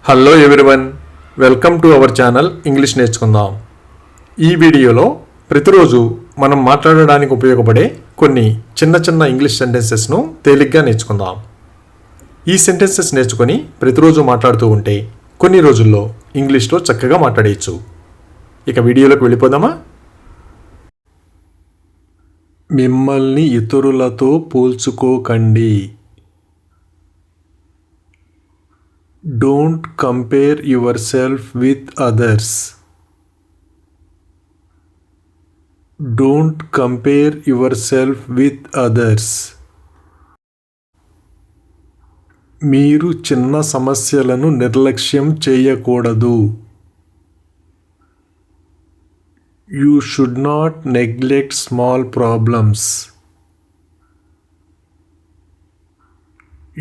Hello everyone, welcome to our channel English నేర్చుకుందాం. ఈ వీడియోలో ప్రతిరోజు మనం మాట్లాడడానికి ఉపయోగపడే కొన్ని చిన్న చిన్న ఇంగ్లీష్ సెంటెన్సెస్ను తేలిగ్గా నేర్చుకుందాం. ఈ సెంటెన్సెస్ నేర్చుకొని ప్రతిరోజు మాట్లాడుతూ ఉంటే కొన్ని రోజుల్లో ఇంగ్లీష్లో చక్కగా మాట్లాడేయచ్చు. ఇక వీడియోలోకి వెళ్ళిపోదామా? మిమ్మల్ని ఇతరులతో పోల్చుకోకండి. Don't compare yourself with others. Don't compare yourself with others. మీరు చిన్న సమస్యలను నిర్లక్ష్యం చేయకూడదు. You should not neglect small problems.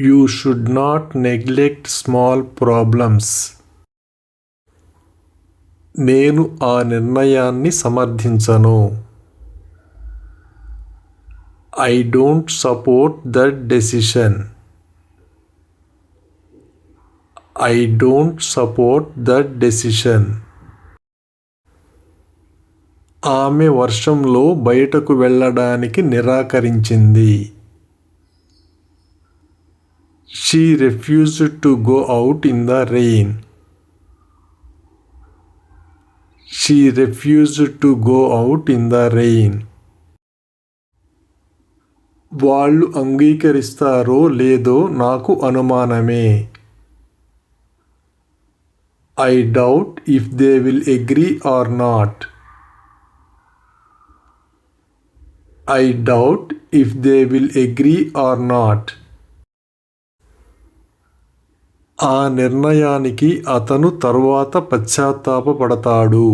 You should not neglect small problems. నేను ఆ నిర్ణయాన్ని సమర్థించను. I don't support that decision. I don't support that decision. ఆమె వర్షంలో బయటకు వెళ్ళడానికి నిరాకరించింది. She refused to go out in the rain. She refused to go out in the rain. వాళ్ళు అంగీకరిస్తారో లేదో నాకు అనుమానమే. I doubt if they will agree or not. I doubt if they will agree or not. ఆ నిర్ణయానికి అతను తరువాత పశ్చాత్తాపపడతాడు.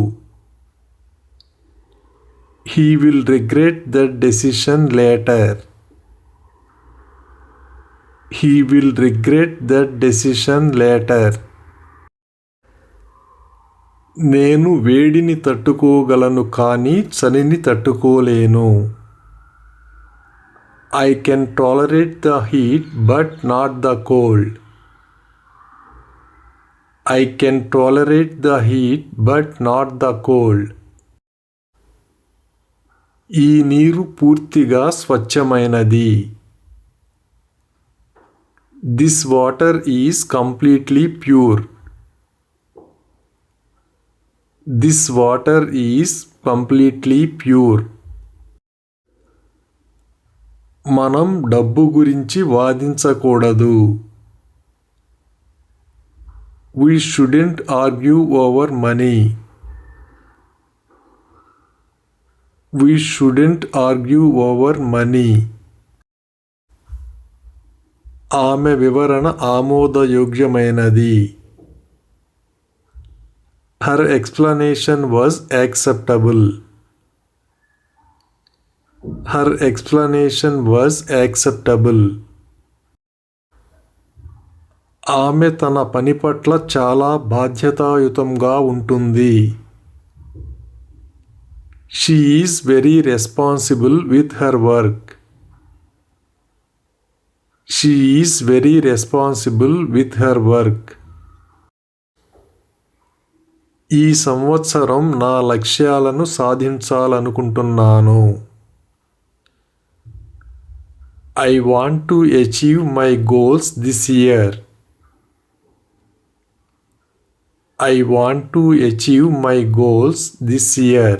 He will regret that decision later. He will regret that decision later. నేను వేడిని తట్టుకోగలను కానీ చలిని తట్టుకోలేను. I can tolerate the heat but not the cold. I can tolerate the heat but not the cold. ఈ నీరు పూర్తిగా స్వచ్ఛమైనది. This water is completely pure. This water is completely pure. మనం డబ్బు గురించి వాదించకూడదు. We shouldn't argue over money. We shouldn't argue over money. ఆమె వివరణ ఆమోదయోగ్యమైనది. Her explanation was acceptable. Her explanation was acceptable. ఆమె తన పని పట్ల చాలా బాధ్యతాయుతంగా ఉంటుంది. She is very responsible with her work. She is very responsible with her work. ఈ సంవత్సరం నా లక్ష్యాలను సాధించాలనుకుంటున్నాను. I want to achieve my goals this year. I want to achieve my goals this year.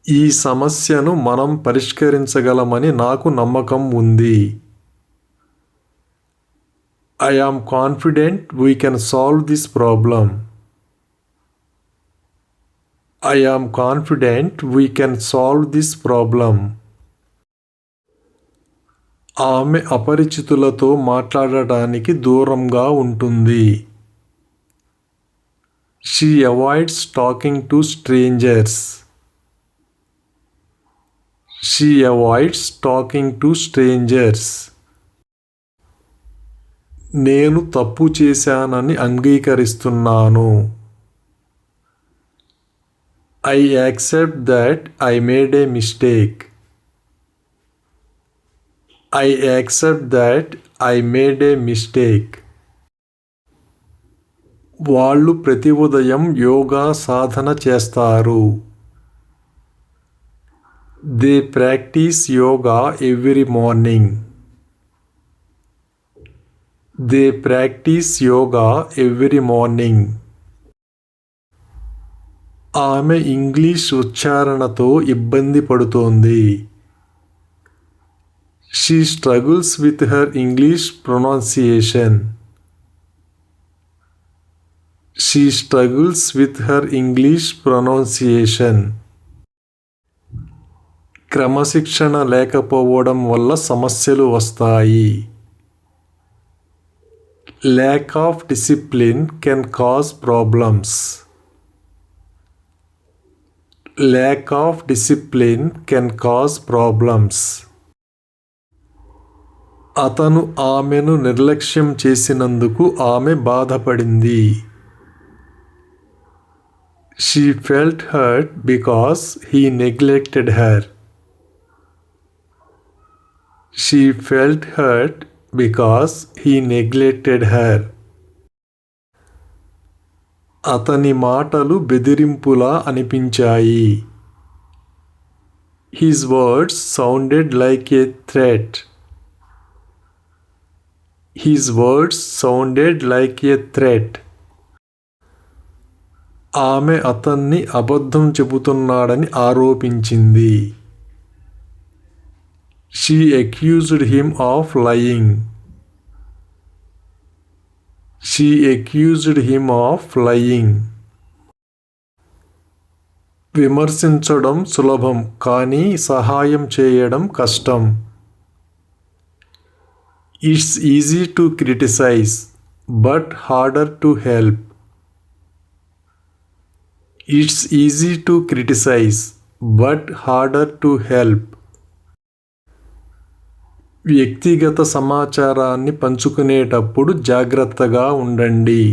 ఈ సమస్యను మనం పరిష్కరించగలమని నాకు నమ్మకం ఉంది. I am confident we can solve this problem. I am confident we can solve this problem. ఆమె అపరిచితులతో మాట్లాడటానికి దూరంగా ఉంటుంది. She avoids talking to strangers. She avoids talking to strangers. నేను తప్పు చేశానని అంగీకరిస్తున్నాను. I accept that I made a mistake. I accept that I made a mistake. వాళ్ళు ప్రతి ఉదయం యోగా సాధన చేస్తారు. They practice yoga every morning. They practice yoga every morning. ఆమె English ఉచ్చారణతో ఇబ్బంది పడుతోంది. She struggles with her English pronunciation. She struggles with her English pronunciation. క్రమశిక్షణ లేకపోవడం వల్ల సమస్యలు వస్తాయి. Lack of discipline can cause problems. Lack of discipline can cause problems. అతను ఆమెను నిర్లక్ష్యం చేసినందుకు ఆమె బాధపడింది. She felt hurt because he neglected her. She felt hurt because he neglected her. అతని మాటలు బెదిరింపులా అనిపించాయి. His words sounded like a threat. His words sounded like a threat. ఆమె అతన్ని అబద్ధం చెబుతున్నాడని ఆరోపించింది. She accused him of lying. She accused him of lying. విమర్శించడం సులభం కానీ సహాయం చేయడం కష్టం. It's easy to criticize, but harder to help. It's easy to criticize, but harder to help. వ్యక్తిగత సమాచారాన్ని పంచుకునేటప్పుడు జాగ్రత్తగా ఉండండి.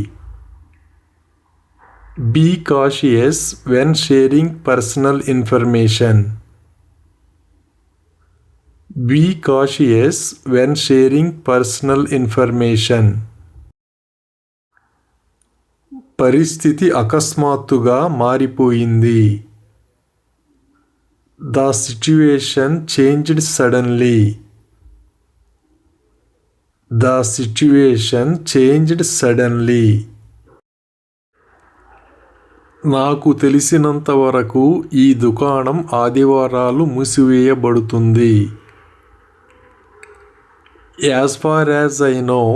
Be cautious when sharing personal information. Be cautious when sharing personal information. పరిస్థితి అకస్మాత్తుగా మారిపోయింది. The situation changed suddenly. The situation changed suddenly. నాకు తెలిసినంత వరకు ఈ దుకాణం ఆదివారాలు మూసివేయబడుతుంది. As far as I know,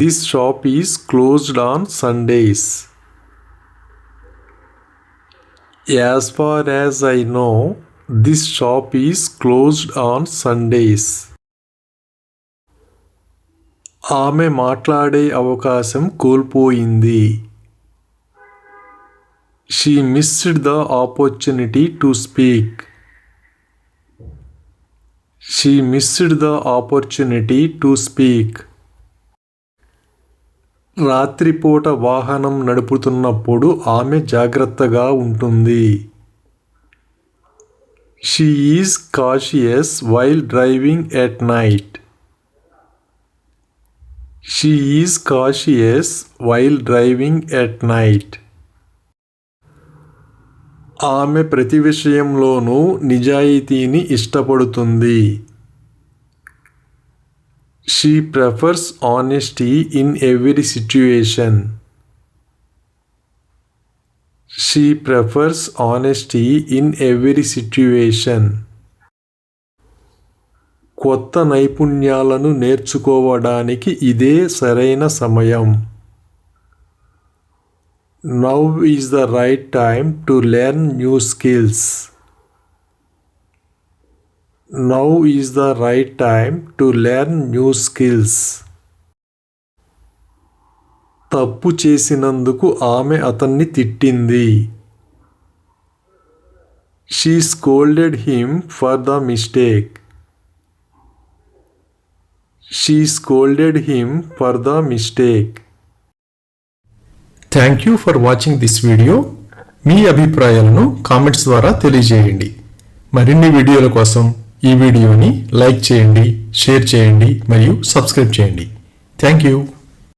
this shop is closed on Sundays. As far as I know, this shop is closed on Sundays. ఆమె మాట్లాడే అవకాశం కోల్పోయింది. She missed the opportunity to speak. She missed the opportunity to speak. రాత్రిపూట వాహనం నడుపుతున్నప్పుడు ఆమె జాగ్రత్తగా ఉంటుంది. She is cautious while driving at night. She is cautious while driving at night. ఆమె ప్రతి విషయంలోనూ నిజాయితీని ఇష్టపడుతుంది. She prefers honesty in every situation. She prefers honesty in every situation. కొత్త నైపుణ్యాలను నేర్చుకోవడానికి ఇదే సరైన సమయం. Now is the right time to learn new skills. Now is the right time to learn new skills. తప్పు చేసినందుకు ఆమె అతన్ని తిట్టింది. She scolded him for the mistake. She scolded him for the mistake. Thank you for watching this video. మీ అభిప్రాయాలను comments ద్వారా తెలియజేయండి. మరిన్ని వీడియోల కోసం ఈ వీడియోని లైక్ చేయండి, షేర్ చేయండి మరియు సబ్స్క్రైబ్ చేయండి. Thank you.